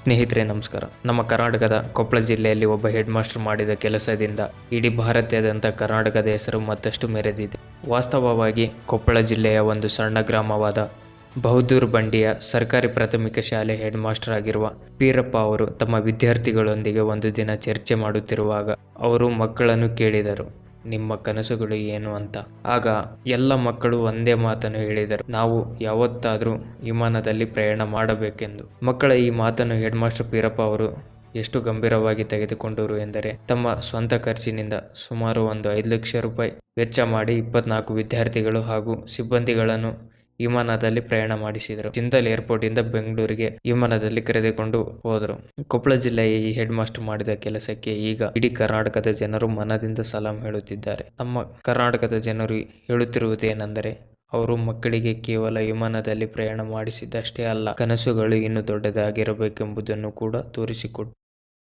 ಸ್ನೇಹಿತರೆ ನಮಸ್ಕಾರ. ನಮ್ಮ ಕರ್ನಾಟಕದ ಕೊಪ್ಪಳ ಜಿಲ್ಲೆಯಲ್ಲಿ ಒಬ್ಬ ಹೆಡ್ ಮಾಸ್ಟರ್ ಮಾಡಿದ ಕೆಲಸದಿಂದ ಇಡೀ ಭಾರತದಾದ್ಯಂತ ಕರ್ನಾಟಕದ ಹೆಸರು ಮತ್ತಷ್ಟು ಮೆರೆದಿದೆ. ವಾಸ್ತವವಾಗಿ ಕೊಪ್ಪಳ ಜಿಲ್ಲೆಯ ಒಂದು ಸಣ್ಣ ಗ್ರಾಮವಾದ ಬಹುದೂರು ಬಂಡಿಯ ಸರ್ಕಾರಿ ಪ್ರಾಥಮಿಕ ಶಾಲೆ ಹೆಡ್ ಮಾಸ್ಟರ್ ಆಗಿರುವ ಪೀರಪ್ಪ ಅವರು ತಮ್ಮ ವಿದ್ಯಾರ್ಥಿಗಳೊಂದಿಗೆ ಒಂದು ದಿನ ಚರ್ಚೆ ಮಾಡುತ್ತಿರುವಾಗ ಅವರು ಮಕ್ಕಳನ್ನು ಕೇಳಿದರು, ನಿಮ್ಮ ಕನಸುಗಳು ಏನು ಅಂತ. ಆಗ ಎಲ್ಲ ಮಕ್ಕಳು ಒಂದೇ ಮಾತನ್ನು ಹೇಳಿದರು, ನಾವು ಯಾವತ್ತಾದರೂ ವಿಮಾನದಲ್ಲಿ ಪ್ರಯಾಣ ಮಾಡಬೇಕೆಂದು. ಮಕ್ಕಳ ಈ ಮಾತನ್ನು ಹೆಡ್ ಮಾಸ್ಟರ್ ಪೀರಪ್ಪ ಅವರು ಎಷ್ಟು ಗಂಭೀರವಾಗಿ ತೆಗೆದುಕೊಂಡರು ಎಂದರೆ, ತಮ್ಮ ಸ್ವಂತ ಖರ್ಚಿನಿಂದ ಸುಮಾರು ಒಂದು 5 ಲಕ್ಷ ರೂಪಾಯಿ ವೆಚ್ಚ ಮಾಡಿ 24 ವಿದ್ಯಾರ್ಥಿಗಳು ಹಾಗೂ ಸಿಬ್ಬಂದಿಗಳನ್ನು ವಿಮಾನದಲ್ಲಿ ಪ್ರಯಾಣ ಮಾಡಿಸಿದರು. ಜಿಂದಾಲ್ ಏರ್ಪೋರ್ಟ್ ಇಂದ ಬೆಂಗಳೂರಿಗೆ ವಿಮಾನದಲ್ಲಿ ಕರೆದುಕೊಂಡು ಹೋದರು. ಕೊಪ್ಪಳ ಜಿಲ್ಲೆಯ ಈ ಹೆಡ್ ಮಾಸ್ಟರ್ ಮಾಡಿದ ಕೆಲಸಕ್ಕೆ ಈಗ ಇಡೀ ಕರ್ನಾಟಕದ ಜನರು ಮನದಿಂದ ಸಲಾಂ ಹೇಳುತ್ತಿದ್ದಾರೆ. ನಮ್ಮ ಕರ್ನಾಟಕದ ಜನರು ಹೇಳುತ್ತಿರುವುದೇನೆಂದರೆ, ಅವರು ಮಕ್ಕಳಿಗೆ ಕೇವಲ ವಿಮಾನದಲ್ಲಿ ಪ್ರಯಾಣ ಮಾಡಿಸಿದ್ದಷ್ಟೇ ಅಲ್ಲ, ಕನಸುಗಳು ಇನ್ನೂ ದೊಡ್ಡದಾಗಿರಬೇಕೆಂಬುದನ್ನು ಕೂಡ ತೋರಿಸಿಕೊಟ್ಟು